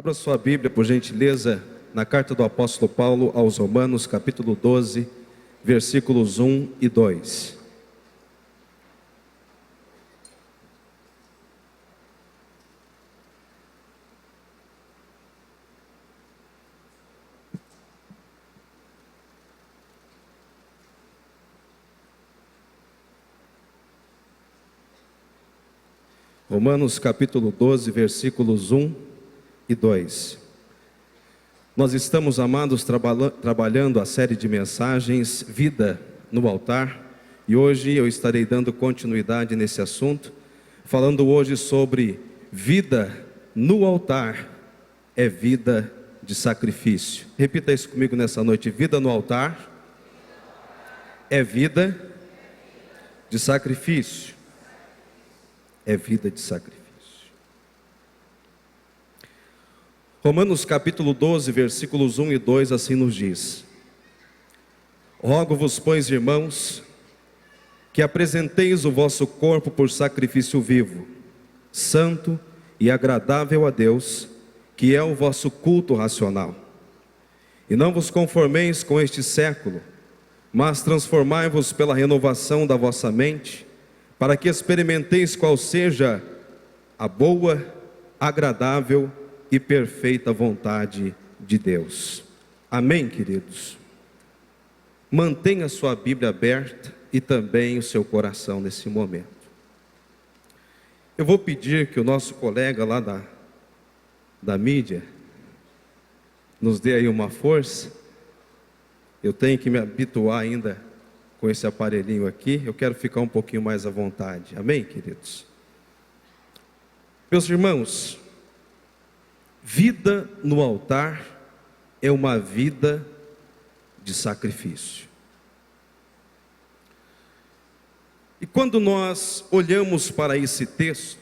Abra sua Bíblia, por gentileza, na carta do apóstolo Paulo aos Romanos, capítulo 12, versículos 1 e 2. Romanos capítulo 12, versículos 1 e 2. Nós estamos, amados, trabalhando a série de mensagens Vida no Altar, e hoje eu estarei dando continuidade nesse assunto, falando hoje sobre vida no altar é vida de sacrifício. Repita isso comigo nessa noite: vida no altar é vida de sacrifício. É vida de sacrifício. Romanos capítulo 12, versículos 1 e 2, assim nos diz: Rogo-vos, pois, irmãos, que apresenteis o vosso corpo por sacrifício vivo, santo e agradável a Deus, que é o vosso culto racional. E não vos conformeis com este século, mas transformai-vos pela renovação da vossa mente, para que experimenteis qual seja a boa, agradável e perfeita vontade de Deus. Amém, queridos? Mantenha sua Bíblia aberta e também o seu coração nesse momento. Eu vou pedir que o nosso colega lá da mídia nos dê aí uma força. Eu tenho que me habituar ainda com esse aparelhinho aqui. Eu quero ficar um pouquinho mais à vontade. Amém, queridos? Meus irmãos, vida no altar é uma vida de sacrifício. E quando nós olhamos para esse texto,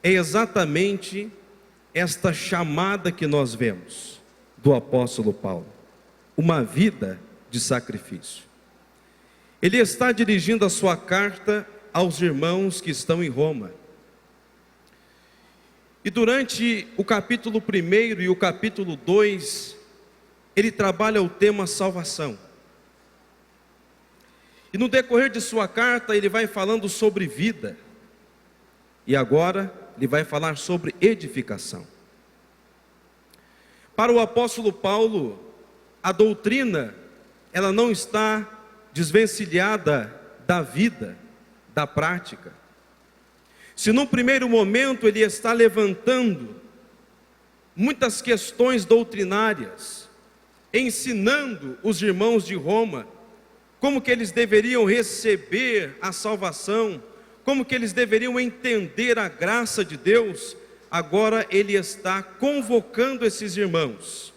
é exatamente esta chamada que nós vemos do apóstolo Paulo, uma vida de sacrifício. Ele está dirigindo a sua carta aos irmãos que estão em Roma. E durante o capítulo 1 e o capítulo 2, ele trabalha o tema salvação. E no decorrer de sua carta, ele vai falando sobre vida. E agora, ele vai falar sobre edificação. Para o apóstolo Paulo, a doutrina, ela não está desvencilhada da vida, da prática. Se num primeiro momento ele está levantando muitas questões doutrinárias, ensinando os irmãos de Roma como que eles deveriam receber a salvação, como que eles deveriam entender a graça de Deus, agora ele está convocando esses irmãos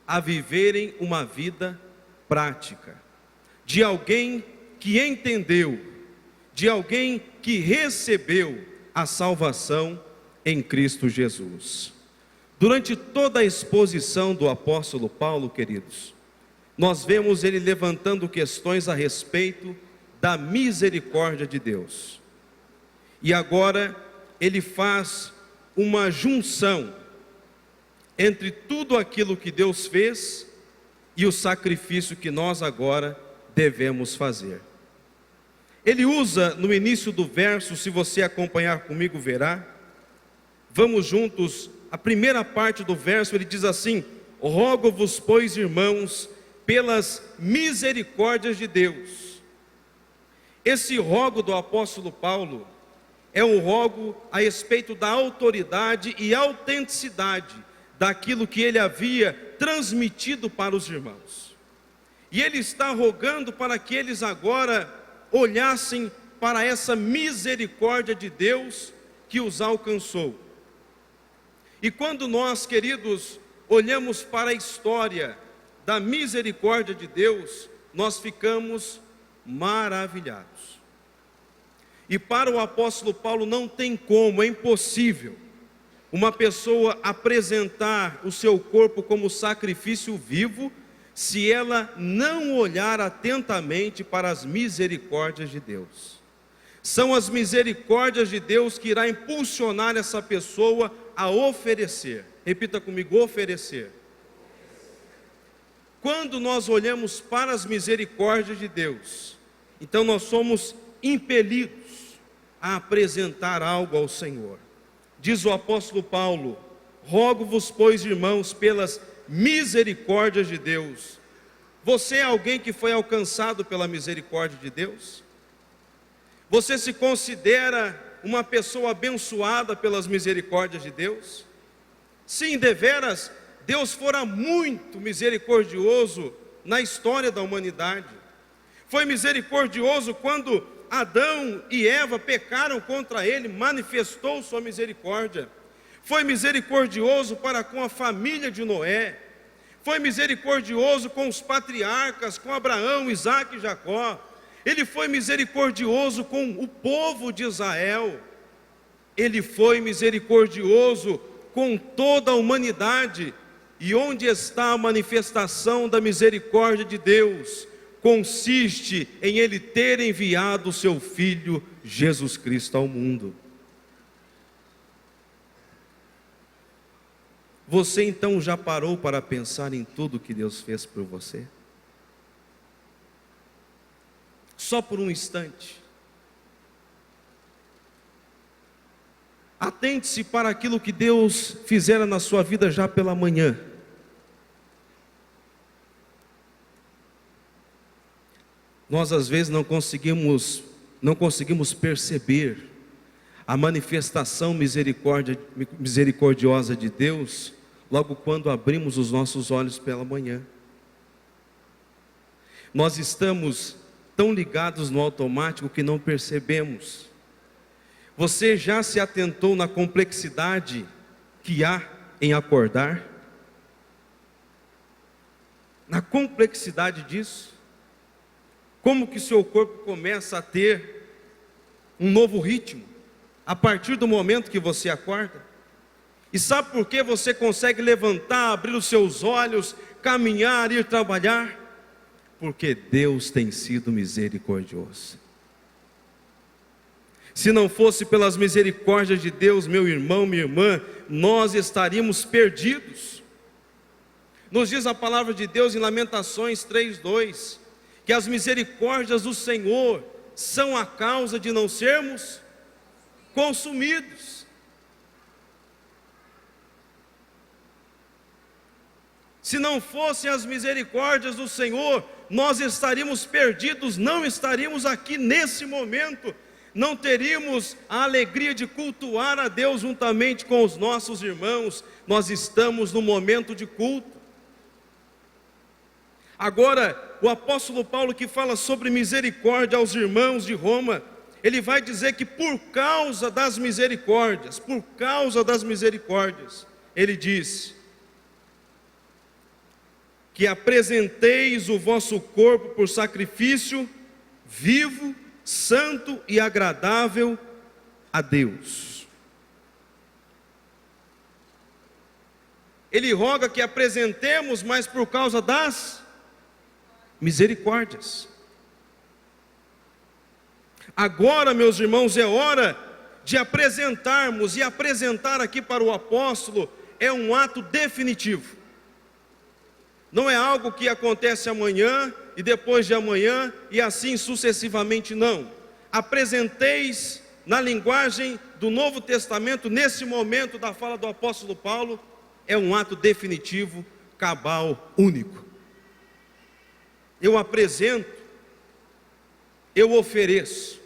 a viverem uma vida prática, de alguém que entendeu, de alguém que recebeu a salvação em Cristo Jesus. Durante toda a exposição do apóstolo Paulo, queridos, nós vemos ele levantando questões a respeito da misericórdia de Deus. E agora ele faz uma junção entre tudo aquilo que Deus fez e o sacrifício que nós agora devemos fazer. Ele usa no início do verso, se você acompanhar comigo verá, vamos juntos, a primeira parte do verso ele diz assim: Rogo-vos, pois, irmãos, pelas misericórdias de Deus. Esse rogo do apóstolo Paulo é um rogo a respeito da autoridade e autenticidade daquilo que ele havia transmitido para os irmãos. E ele está rogando para que eles agora olhassem para essa misericórdia de Deus que os alcançou. E quando nós, queridos, olhamos para a história da misericórdia de Deus, nós ficamos maravilhados. E para o apóstolo Paulo não tem como, é impossível uma pessoa apresentar o seu corpo como sacrifício vivo, se ela não olhar atentamente para as misericórdias de Deus. São as misericórdias de Deus que irá impulsionar essa pessoa a oferecer. Repita comigo: oferecer. Quando nós olhamos para as misericórdias de Deus, então nós somos impelidos a apresentar algo ao Senhor. Diz o apóstolo Paulo: rogo-vos, pois, irmãos, pelas misericórdias de Deus. Você é alguém que foi alcançado pela misericórdia de Deus? Você se considera uma pessoa abençoada pelas misericórdias de Deus? Sim, deveras, Deus fora muito misericordioso na história da humanidade. Foi misericordioso quando Adão e Eva pecaram contra ele, manifestou sua misericórdia. Foi misericordioso para com a família de Noé. Foi misericordioso com os patriarcas, com Abraão, Isaque e Jacó. Ele foi misericordioso com o povo de Israel. Ele foi misericordioso com toda a humanidade. E onde está a manifestação da misericórdia de Deus? Consiste em Ele ter enviado o seu Filho Jesus Cristo ao mundo. Você então já parou para pensar em tudo que Deus fez por você? Só por um instante. Atente-se para aquilo que Deus fizera na sua vida já pela manhã. Nós às vezes não conseguimos perceber a manifestação misericordiosa de Deus logo quando abrimos os nossos olhos pela manhã. Nós estamos tão ligados no automático que não percebemos. Você já se atentou na complexidade que há em acordar? Na complexidade disso? Como que seu corpo começa a ter um novo ritmo a partir do momento que você acorda? E sabe por que você consegue levantar, abrir os seus olhos, caminhar, ir trabalhar? Porque Deus tem sido misericordioso. Se não fosse pelas misericórdias de Deus, meu irmão, minha irmã, nós estaríamos perdidos. Nos diz a palavra de Deus em Lamentações 3:2, que as misericórdias do Senhor são a causa de não sermos consumidos. Se não fossem as misericórdias do Senhor, nós estaríamos perdidos, não estaríamos aqui nesse momento, não teríamos a alegria de cultuar a Deus juntamente com os nossos irmãos. Nós estamos no momento de culto. Agora, o apóstolo Paulo, que fala sobre misericórdia aos irmãos de Roma, ele vai dizer que por causa das misericórdias, ele diz que apresenteis o vosso corpo por sacrifício vivo, santo e agradável a Deus. Ele roga que apresentemos, mas por causa das misericórdias. Agora, meus irmãos, é hora de apresentarmos, e apresentar aqui para o apóstolo é um ato definitivo. Não é algo que acontece amanhã e depois de amanhã e assim sucessivamente, não. Apresenteis, na linguagem do Novo Testamento, nesse momento da fala do apóstolo Paulo, é um ato definitivo, cabal, único. Eu apresento, eu ofereço.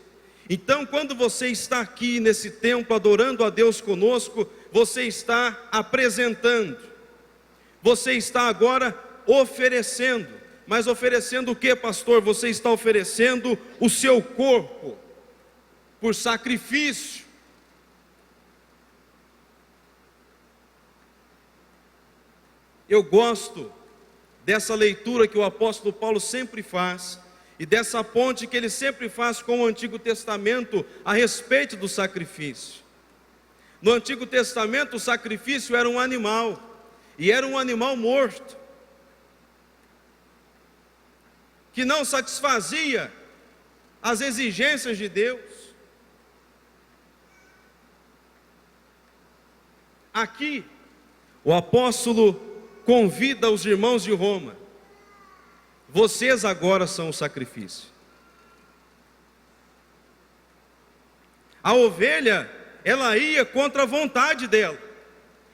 Então, quando você está aqui nesse templo adorando a Deus conosco, você está apresentando. Você está agora oferecendo. Mas oferecendo o que, pastor? Você está oferecendo o seu corpo por sacrifício. Eu gosto dessa leitura que o apóstolo Paulo sempre faz, e dessa ponte que ele sempre faz com o Antigo Testamento a respeito do sacrifício. No Antigo Testamento o sacrifício era um animal, e era um animal morto, que não satisfazia as exigências de Deus. Aqui, o apóstolo convida os irmãos de Roma: vocês agora são o sacrifício. A ovelha, ela ia contra a vontade dela,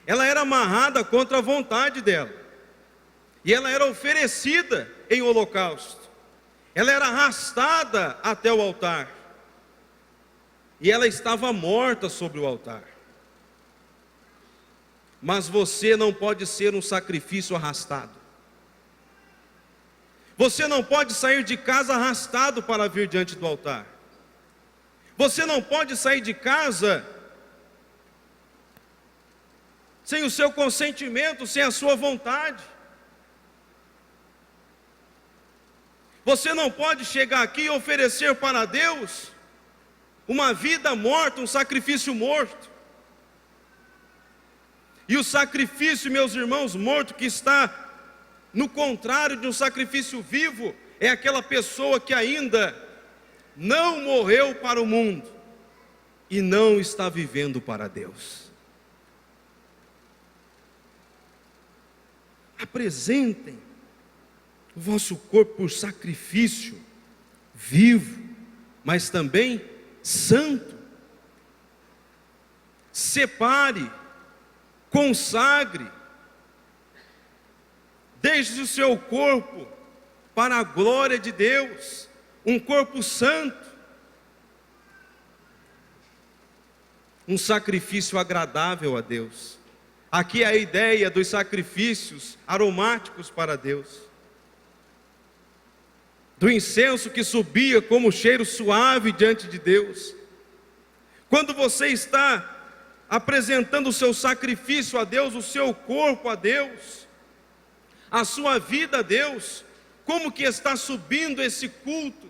ela era amarrada contra a vontade dela, e ela era oferecida em holocausto, ela era arrastada até o altar, e ela estava morta sobre o altar. Mas você não pode ser um sacrifício arrastado. Você não pode sair de casa arrastado para vir diante do altar. Você não pode sair de casa sem o seu consentimento, sem a sua vontade. Você não pode chegar aqui e oferecer para Deus uma vida morta, um sacrifício morto. E o sacrifício, meus irmãos, morto, que está no contrário de um sacrifício vivo, é aquela pessoa que ainda não morreu para o mundo e não está vivendo para Deus. Apresentem o vosso corpo por sacrifício vivo, mas também santo. Separe, consagre, deixe o seu corpo para a glória de Deus, um corpo santo, um sacrifício agradável a Deus. Aqui é a ideia dos sacrifícios aromáticos para Deus, do incenso que subia como cheiro suave diante de Deus. Quando você está apresentando o seu sacrifício a Deus, o seu corpo a Deus, a sua vida a Deus, como que está subindo esse culto?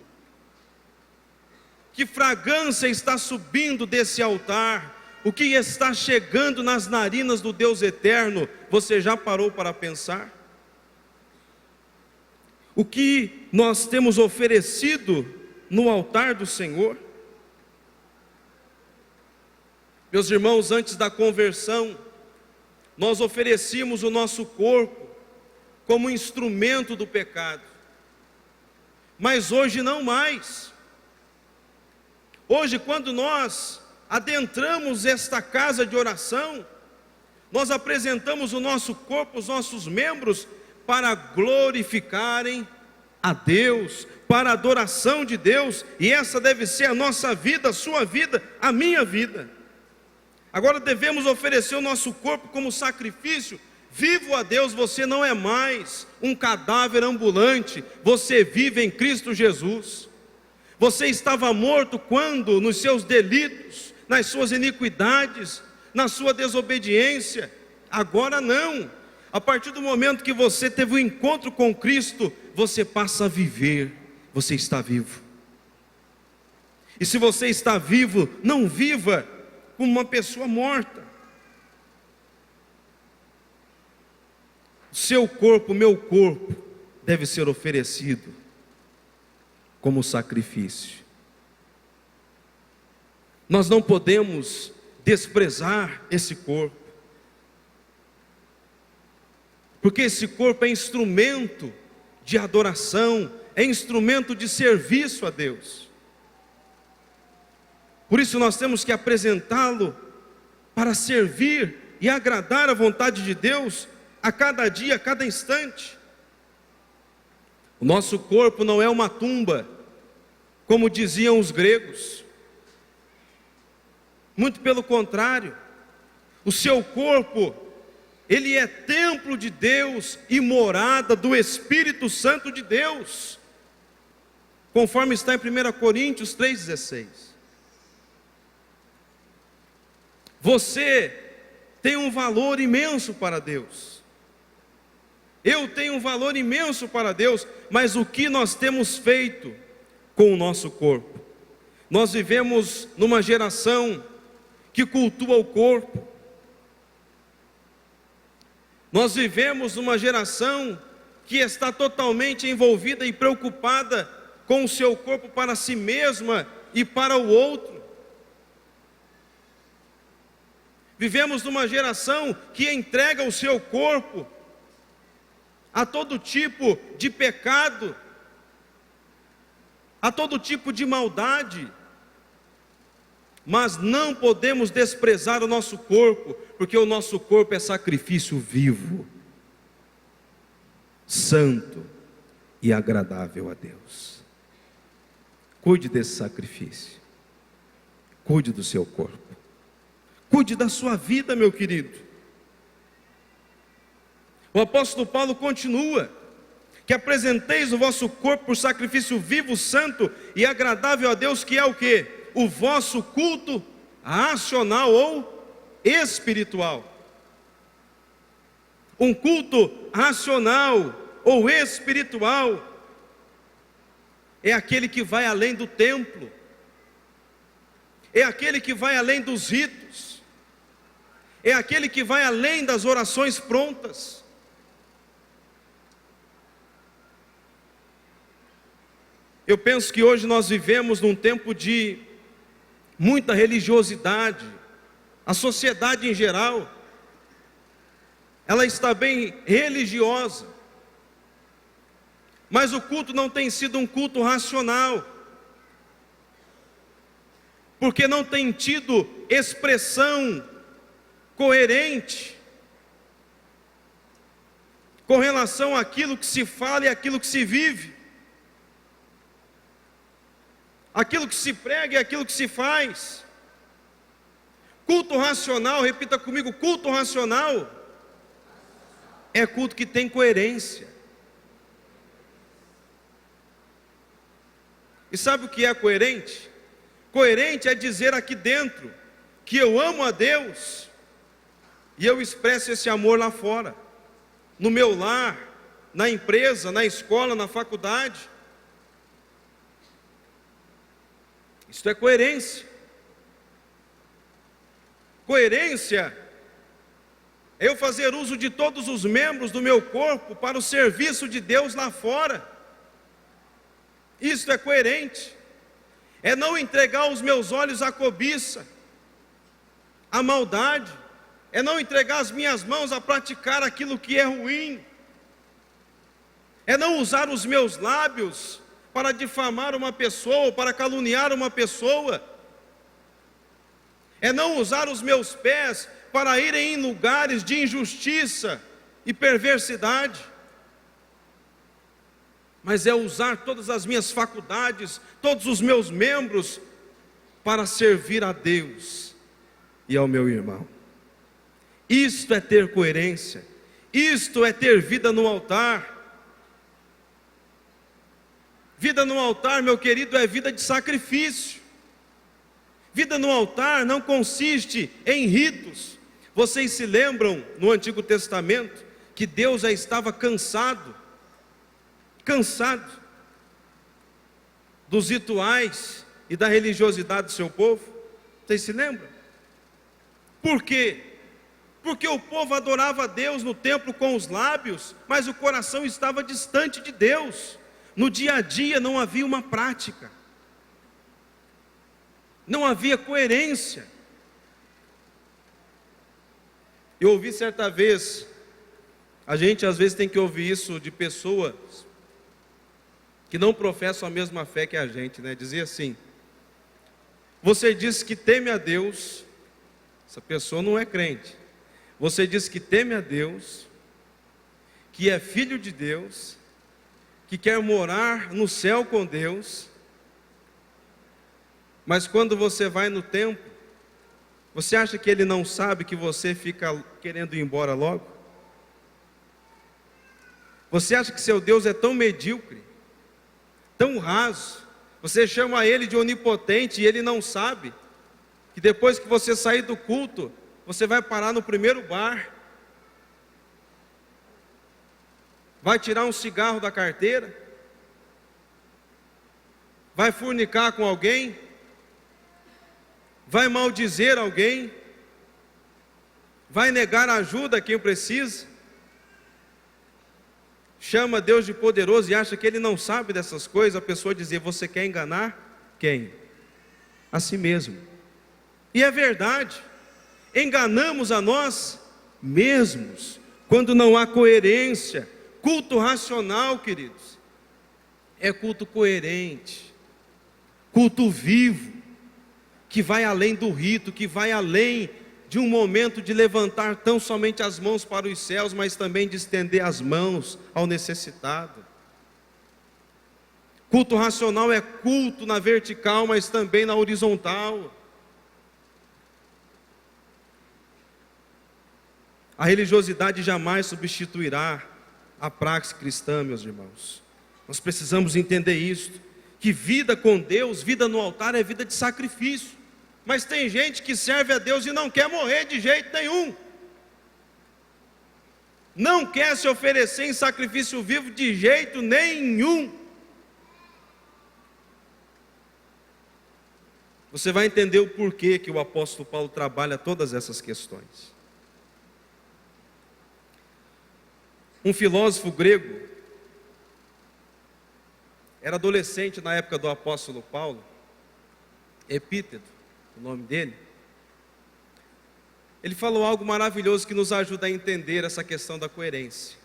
Que fragrância está subindo desse altar? O que está chegando nas narinas do Deus eterno? Você já parou para pensar? O que nós temos oferecido no altar do Senhor? Meus irmãos, antes da conversão, nós oferecíamos o nosso corpo como instrumento do pecado, mas hoje não mais. Hoje, quando nós adentramos esta casa de oração, nós apresentamos o nosso corpo, os nossos membros, para glorificarem a Deus, para a adoração de Deus, e essa deve ser a nossa vida, a sua vida, a minha vida. Agora devemos oferecer o nosso corpo como sacrifício vivo a Deus. Você não é mais um cadáver ambulante, você vive em Cristo Jesus. Você estava morto quando, nos seus delitos, nas suas iniquidades, na sua desobediência. Agora não. A partir do momento que você teve um encontro com Cristo, você passa a viver, você está vivo. E se você está vivo, não viva como uma pessoa morta. Seu corpo, meu corpo, deve ser oferecido como sacrifício. Nós não podemos desprezar esse corpo, porque esse corpo é instrumento de adoração, é instrumento de serviço a Deus. Por isso nós temos que apresentá-lo para servir e agradar a vontade de Deus a cada dia, a cada instante. O nosso corpo não é uma tumba, como diziam os gregos. Muito pelo contrário, o seu corpo, ele é templo de Deus e morada do Espírito Santo de Deus, conforme está em 1 Coríntios 3,16. Você tem um valor imenso para Deus. Eu tenho um valor imenso para Deus, mas o que nós temos feito com o nosso corpo? Nós vivemos numa geração que cultua o corpo. Nós vivemos numa geração que está totalmente envolvida e preocupada com o seu corpo para si mesma e para o outro. Vivemos numa geração que entrega o seu corpo a todo tipo de pecado, a todo tipo de maldade. Mas não podemos desprezar o nosso corpo, porque o nosso corpo é sacrifício vivo, santo e agradável a Deus. Cuide desse sacrifício, cuide do seu corpo, cuide da sua vida, meu querido. O apóstolo Paulo continua: que apresenteis o vosso corpo por sacrifício vivo, santo e agradável a Deus, que é o quê? O vosso culto racional ou espiritual. Um culto racional ou espiritual é aquele que vai além do templo, é aquele que vai além dos ritos, é aquele que vai além das orações prontas. Eu penso que hoje nós vivemos num tempo de muita religiosidade. A sociedade em geral, ela está bem religiosa, mas o culto não tem sido um culto racional, porque não tem tido expressão coerente com relação àquilo que se fala e àquilo que se vive, aquilo que se prega e aquilo que se faz. Culto racional, repita comigo: culto racional é culto que tem coerência. E sabe o que é coerente? Coerente é dizer aqui dentro que eu amo a Deus e eu expresso esse amor lá fora, no meu lar, na empresa, na escola, na faculdade. Isto é coerência. Coerência é eu fazer uso de todos os membros do meu corpo para o serviço de Deus lá fora. Isto é coerente. É não entregar os meus olhos à cobiça, à maldade. É não entregar as minhas mãos a praticar aquilo que é ruim. É não usar os meus lábios para difamar uma pessoa, para caluniar uma pessoa. É não usar os meus pés para irem em lugares de injustiça e perversidade. Mas é usar todas as minhas faculdades, todos os meus membros, para servir a Deus e ao meu irmão. Isto é ter coerência, isto é ter vida no altar. Vida no altar, meu querido, é vida de sacrifício. Vida no altar não consiste em ritos. Vocês se lembram no Antigo Testamento que Deus já estava cansado dos rituais e da religiosidade do seu povo? Vocês se lembram? Por quê? Porque o povo adorava a Deus no templo com os lábios, mas o coração estava distante de Deus. No dia a dia não havia uma prática, não havia coerência. Eu ouvi certa vez, a gente às vezes tem que ouvir isso de pessoas que não professam a mesma fé que a gente, né? Dizia assim: você diz que teme a Deus, essa pessoa não é crente. Você diz que teme a Deus, que é filho de Deus, que quer morar no céu com Deus, mas quando você vai no templo, você acha que Ele não sabe que você fica querendo ir embora logo? Você acha que seu Deus é tão medíocre, tão raso? Você chama Ele de onipotente e Ele não sabe que depois que você sair do culto, você vai parar no primeiro bar, vai tirar um cigarro da carteira, vai fornicar com alguém, vai maldizer alguém, vai negar ajuda a quem precisa, chama Deus de poderoso e acha que Ele não sabe dessas coisas. A pessoa dizer: você quer enganar quem? A si mesmo. E é verdade. enganamos a nós mesmos, quando não há coerência. Culto racional, queridos, é culto coerente, culto vivo, que vai além do rito, que vai além de um momento de levantar tão somente as mãos para os céus, mas também de estender as mãos ao necessitado. Culto racional é culto na vertical, mas também na horizontal. A religiosidade jamais substituirá a praxe cristã, meus irmãos. Nós precisamos entender isto, que vida com Deus, vida no altar é vida de sacrifício. Mas tem gente que serve a Deus e não quer morrer de jeito nenhum. Não quer se oferecer em sacrifício vivo de jeito nenhum. Você vai entender o porquê que o apóstolo Paulo trabalha todas essas questões. Um filósofo grego, era adolescente na época do apóstolo Paulo, Epíteto, o nome dele. Ele falou algo maravilhoso que nos ajuda a entender essa questão da coerência.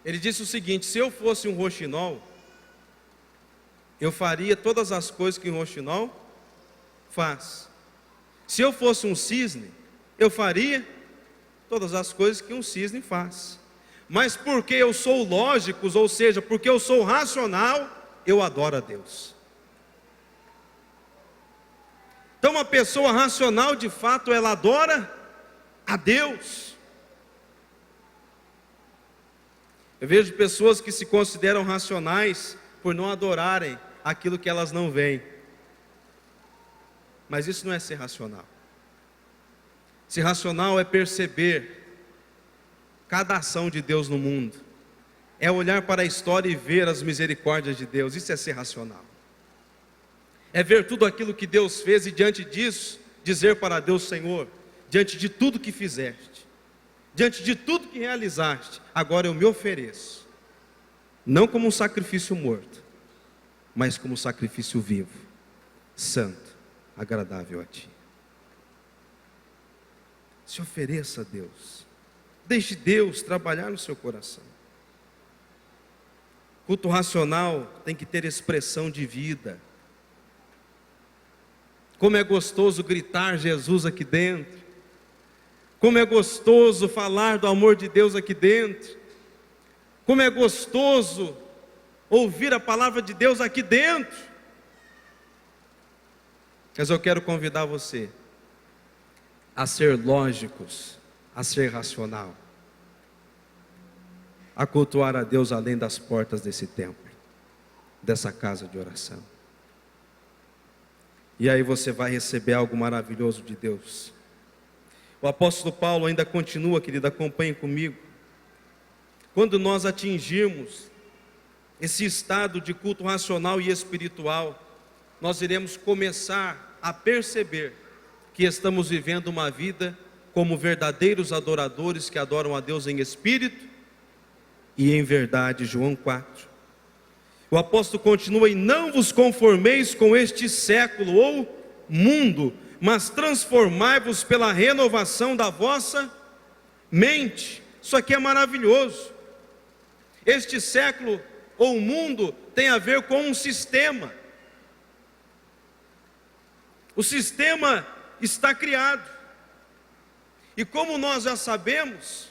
Ele disse o seguinte: se eu fosse um roxinol, eu faria todas as coisas que um roxinol faz. Se eu fosse um cisne, eu faria todas as coisas que um cisne faz. Mas porque eu sou lógico, ou seja, porque eu sou racional, eu adoro a Deus. Então uma pessoa racional, de fato, ela adora a Deus. Eu vejo pessoas que se consideram racionais por não adorarem aquilo que elas não veem. Mas isso não é ser racional. Ser racional é perceber cada ação de Deus no mundo, é olhar para a história e ver as misericórdias de Deus. Isso é ser racional. É ver tudo aquilo que Deus fez e diante disso dizer para Deus: Senhor, diante de tudo que fizeste, diante de tudo que realizaste, agora eu me ofereço, não como um sacrifício morto, mas como um sacrifício vivo, santo, agradável a Ti. Se ofereça a Deus, deixe Deus trabalhar no seu coração. Culto racional tem que ter expressão de vida. Como é gostoso gritar Jesus aqui dentro, como é gostoso falar do amor de Deus aqui dentro, como é gostoso ouvir a palavra de Deus aqui dentro. Mas eu quero convidar você a ser lógicos, a ser racional, a cultuar a Deus além das portas desse templo, dessa casa de oração. E aí você vai receber algo maravilhoso de Deus. O apóstolo Paulo ainda continua, querido, acompanhe comigo. Quando nós atingirmos esse estado de culto racional e espiritual, nós iremos começar a perceber que estamos vivendo uma vida como verdadeiros adoradores que adoram a Deus em espírito e em verdade. João 4. O apóstolo continua: e não vos conformeis com este século ou mundo, mas transformai-vos pela renovação da vossa mente. Isso aqui é maravilhoso. Este século ou mundo tem a ver com um sistema. O sistema está criado. E como nós já sabemos,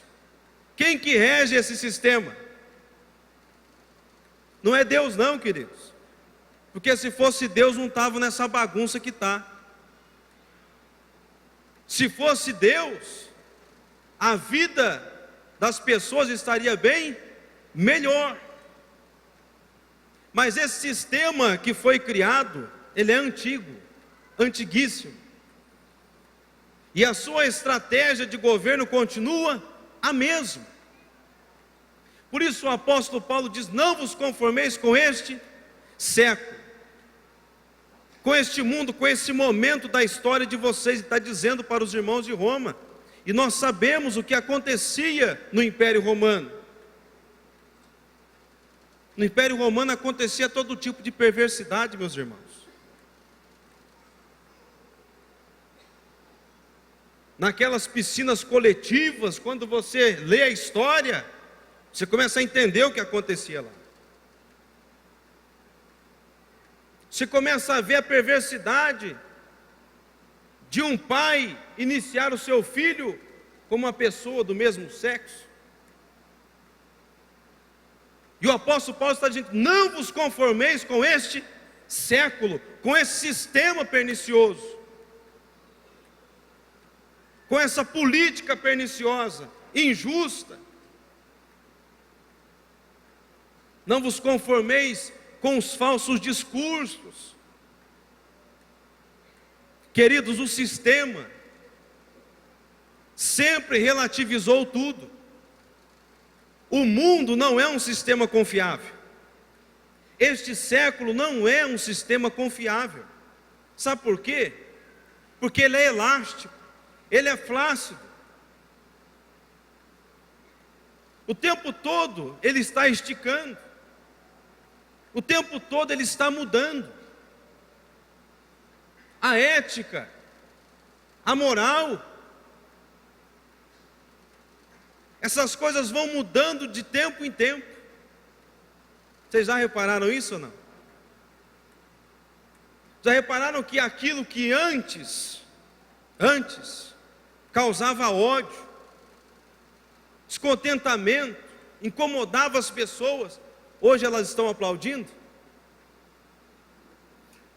quem que rege esse sistema? Não é Deus não, queridos. Porque se fosse Deus, não estava nessa bagunça que está. Se fosse Deus, a vida das pessoas estaria bem melhor. Mas esse sistema que foi criado, ele é antigo, antiguíssimo. E a sua estratégia de governo continua a mesma. Por isso o apóstolo Paulo diz: não vos conformeis com este século, com este mundo, com esse momento da história de vocês. Está dizendo para os irmãos de Roma. E nós sabemos o que acontecia no Império Romano. No Império Romano acontecia todo tipo de perversidade, meus irmãos. naquelas piscinas coletivas, quando você lê a história, você começa a entender o que acontecia lá. Você começa a ver a perversidade de um pai iniciar o seu filho com uma pessoa do mesmo sexo. E o apóstolo Paulo está dizendo: não vos conformeis com este século, com esse sistema pernicioso, com essa política perniciosa, injusta. Não vos conformeis com os falsos discursos. Queridos, o sistema sempre relativizou tudo. O mundo não é um sistema confiável. Este século não é um sistema confiável. Sabe por quê? Porque ele é elástico, ele é flácido. O tempo todo ele está esticando. O tempo todo ele está mudando. A ética, a moral, essas coisas vão mudando de tempo em tempo. Vocês já repararam isso ou não? Já repararam que aquilo que antes causava ódio, descontentamento, incomodava as pessoas, hoje elas estão aplaudindo?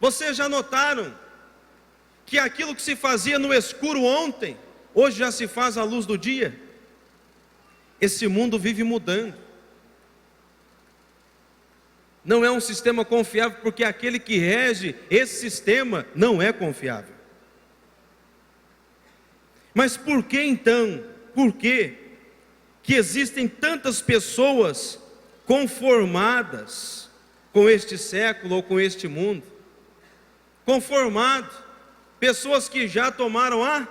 Vocês já notaram que aquilo que se fazia no escuro ontem, hoje já se faz à luz do dia? Esse mundo vive mudando. Não é um sistema confiável, porque aquele que rege esse sistema não é confiável. Mas por que então? Por que existem tantas pessoas conformadas com este século ou com este mundo? Conformado, pessoas que já tomaram a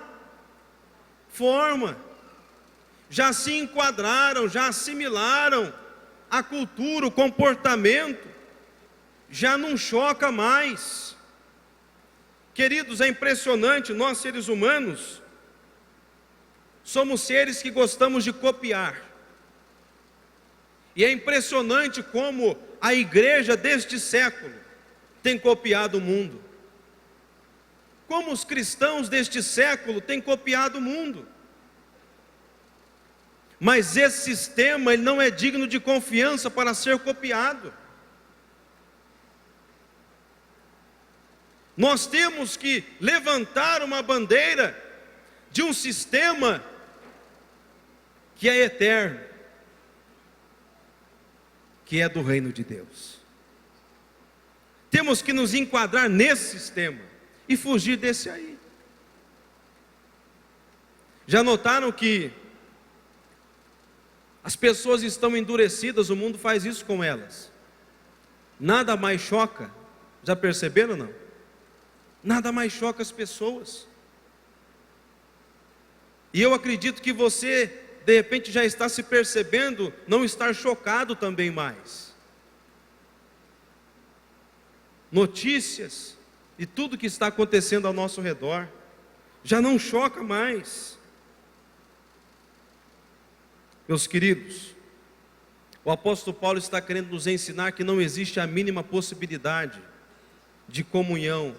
forma, já se enquadraram, já assimilaram a cultura, o comportamento, já não choca mais. Queridos, é impressionante, nós seres humanos somos seres que gostamos de copiar. E é impressionante como a igreja deste século tem copiado o mundo. Como os cristãos deste século têm copiado o mundo. Mas esse sistema ele não é digno de confiança para ser copiado. Nós temos que levantar uma bandeira de um sistema que é eterno, que é do reino de Deus. Temos que nos enquadrar nesse sistema e fugir desse aí. Já notaram que as pessoas estão endurecidas, o mundo faz isso com elas. Nada mais choca, já perceberam ou não? Nada mais choca as pessoas. E eu acredito que você, de repente, já está se percebendo não estar chocado também mais. Notícias e tudo que está acontecendo ao nosso redor já não choca mais. Meus queridos, o apóstolo Paulo está querendo nos ensinar que não existe a mínima possibilidade de comunhão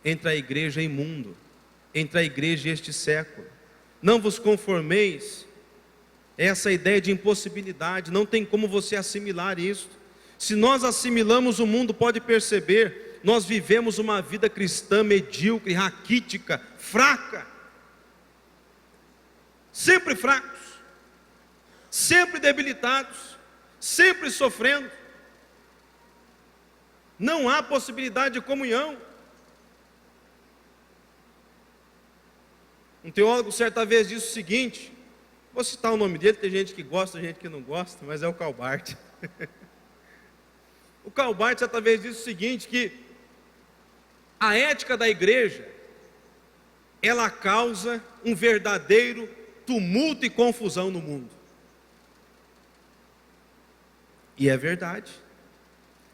entre a igreja e o mundo, entre a igreja e este século. Não vos conformeis, essa ideia de impossibilidade, não tem como você assimilar isso. Se nós assimilamos o mundo, pode perceber, nós vivemos uma vida cristã medíocre, raquítica, fraca, sempre fracos, sempre debilitados, sempre sofrendo. Não há possibilidade de comunhão. Um teólogo certa vez disse o seguinte, vou citar o nome dele, tem gente que gosta, gente que não gosta, mas é o Karl Barth. O Karl Barth certa vez disse o seguinte, que a ética da igreja, ela causa um verdadeiro tumulto e confusão no mundo. E é verdade.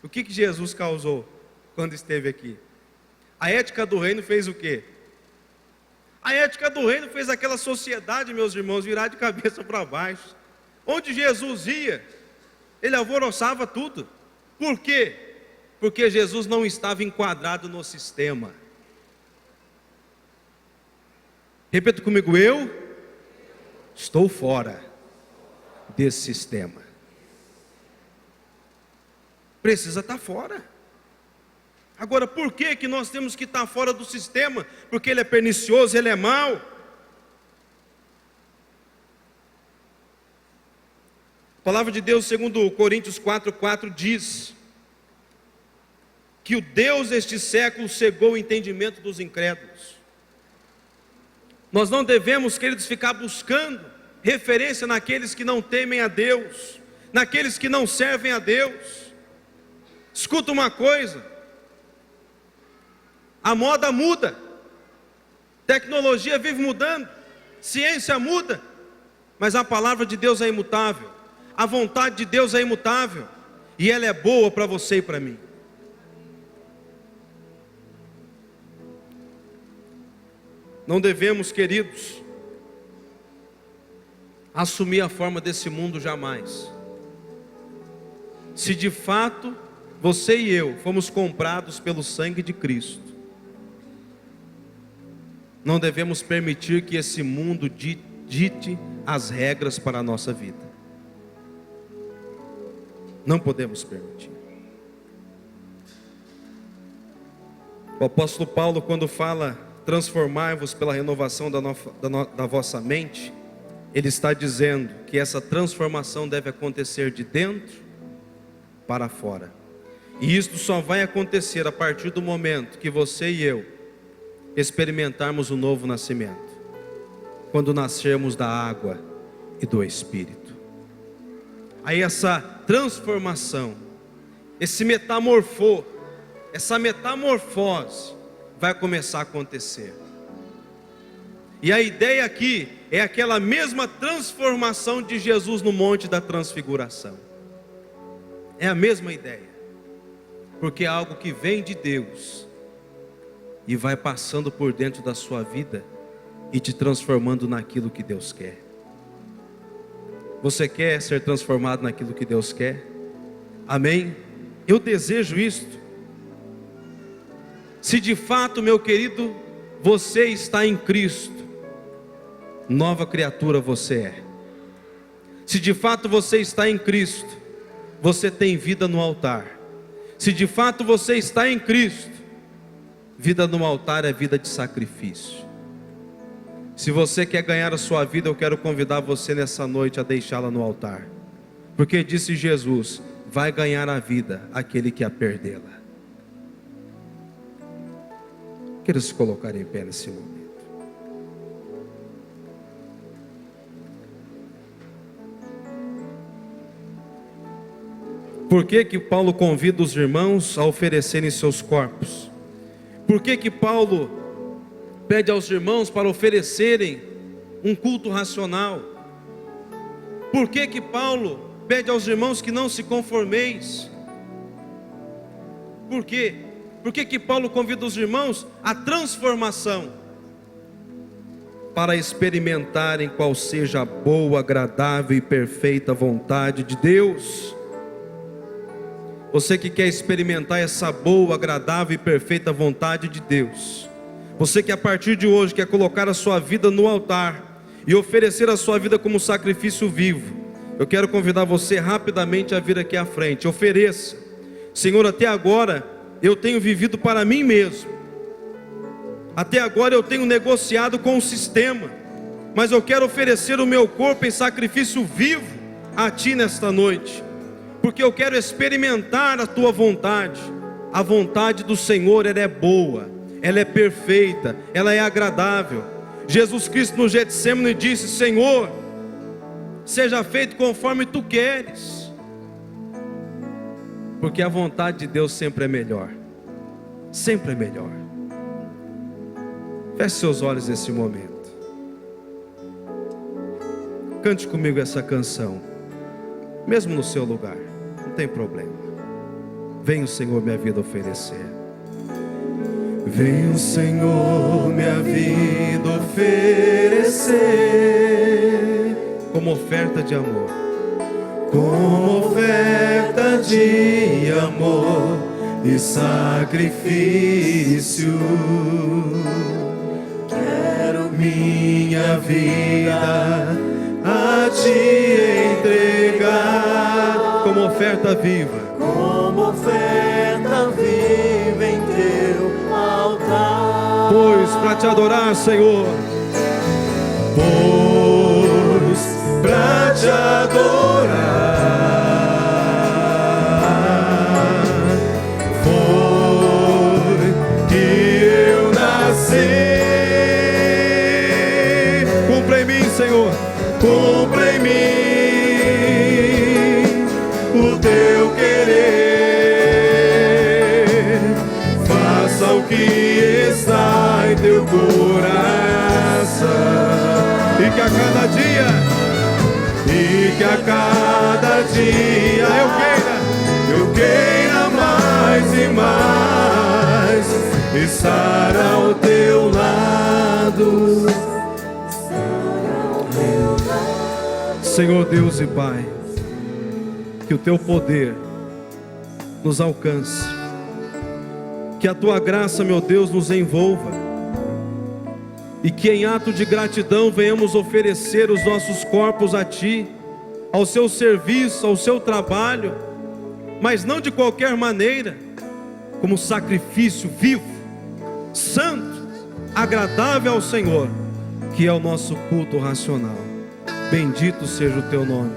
O que Jesus causou quando esteve aqui? A ética do reino fez o quê? A ética do reino fez aquela sociedade, meus irmãos, virar de cabeça para baixo. Onde Jesus ia, ele alvoroçava tudo. Por quê? Porque Jesus não estava enquadrado no sistema. Repita comigo: eu estou fora desse sistema. Precisa estar fora. Agora, por que que nós temos que estar fora do sistema? Porque ele é pernicioso, ele é mau. A palavra de Deus, segundo Coríntios 4:4, diz que o Deus deste século cegou o entendimento dos incrédulos. Nós não devemos, queridos, ficar buscando referência naqueles que não temem a Deus, naqueles que não servem a Deus. Escuta uma coisa: a moda muda, tecnologia vive mudando, ciência muda, mas a palavra de Deus é imutável, a vontade de Deus é imutável, e ela é boa para você e para mim. Não devemos, queridos, assumir a forma desse mundo jamais. Se de fato você e eu fomos comprados pelo sangue de Cristo, não devemos permitir que esse mundo dite as regras para a nossa vida. Não podemos permitir. O apóstolo Paulo, quando fala transformai-vos pela renovação da vossa mente, ele está dizendo que essa transformação deve acontecer de dentro para fora. E isto só vai acontecer a partir do momento que você e eu experimentarmos o novo nascimento, quando nascermos da água e do Espírito. Aí essa transformação, essa metamorfose vai começar a acontecer. E a ideia aqui é aquela mesma transformação de Jesus no Monte da Transfiguração. É a mesma ideia, porque é algo que vem de Deus e vai passando por dentro da sua vida e te transformando naquilo que Deus quer. Você quer ser transformado naquilo que Deus quer? Amém? Eu desejo isto. Se de fato, meu querido, você está em Cristo, nova criatura você é. Se de fato você está em Cristo, você tem vida no altar. Se de fato você está em Cristo, vida no altar é vida de sacrifício. Se você quer ganhar a sua vida, eu quero convidar você nessa noite a deixá-la no altar. Porque disse Jesus: vai ganhar a vida aquele que a perdê-la. Quero se colocar em pé nesse momento. Por que que Paulo convida os irmãos a oferecerem seus corpos? Por que que Paulo pede aos irmãos para oferecerem um culto racional? Por que que Paulo pede aos irmãos que não se conformeis? Por quê? Por que que Paulo convida os irmãos à transformação? Para experimentarem qual seja a boa, agradável e perfeita vontade de Deus. Você que quer experimentar essa boa, agradável e perfeita vontade de Deus, você que a partir de hoje quer colocar a sua vida no altar e oferecer a sua vida como sacrifício vivo, eu quero convidar você rapidamente a vir aqui à frente. Ofereça. Senhor, até agora eu tenho vivido para mim mesmo, até agora eu tenho negociado com o sistema, mas eu quero oferecer o meu corpo em sacrifício vivo a Ti nesta noite, porque eu quero experimentar a Tua vontade. A vontade do Senhor, ela é boa, ela é perfeita, ela é agradável. Jesus Cristo no Getsêmani disse: Senhor, seja feito conforme Tu queres. Porque a vontade de Deus sempre é melhor. Sempre é melhor. Feche seus olhos nesse momento. Cante comigo essa canção, mesmo no seu lugar, não tem problema. Vem o Senhor minha vida oferecer. Vem o Senhor minha vida oferecer como oferta de amor, como oferta de amor e sacrifício. Quero minha vida a te entregar como oferta viva, como oferta viva em teu altar. Pois para te adorar, Senhor, pois para te adorar foi que eu nasci. cumpre em mim, Senhor, Cumpre em mim o teu querer, faça o que está em teu coração, e que a cada dia eu queira mais e mais estar ao teu lado. Senhor Deus e Pai, que o teu poder nos alcance, que a tua graça, meu Deus, nos envolva, e que em ato de gratidão venhamos oferecer os nossos corpos a ti, ao seu serviço, ao seu trabalho, mas não de qualquer maneira, como sacrifício vivo, santo, agradável ao Senhor, que é o nosso culto racional. Bendito seja o teu nome.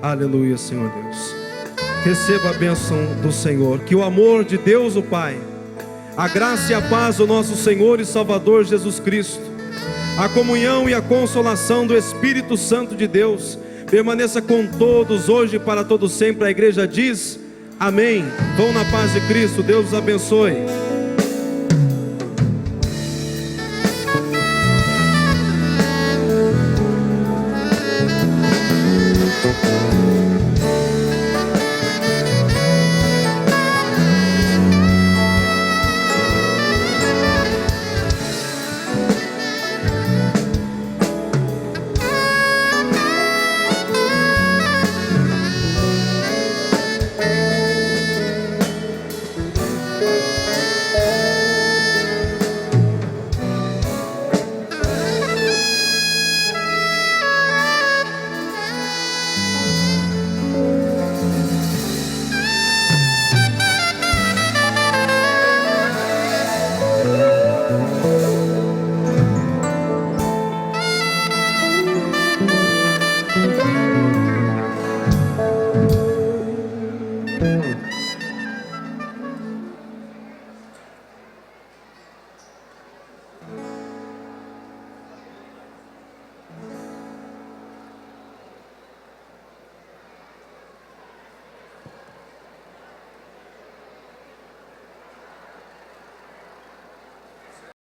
Aleluia, Senhor Deus. Receba a bênção do Senhor. Que o amor de Deus o Pai, a graça e a paz do nosso Senhor e Salvador Jesus Cristo, a comunhão e a consolação do Espírito Santo de Deus permaneça com todos hoje e para todo sempre. A igreja diz amém. Vão na paz de Cristo. Deus os abençoe.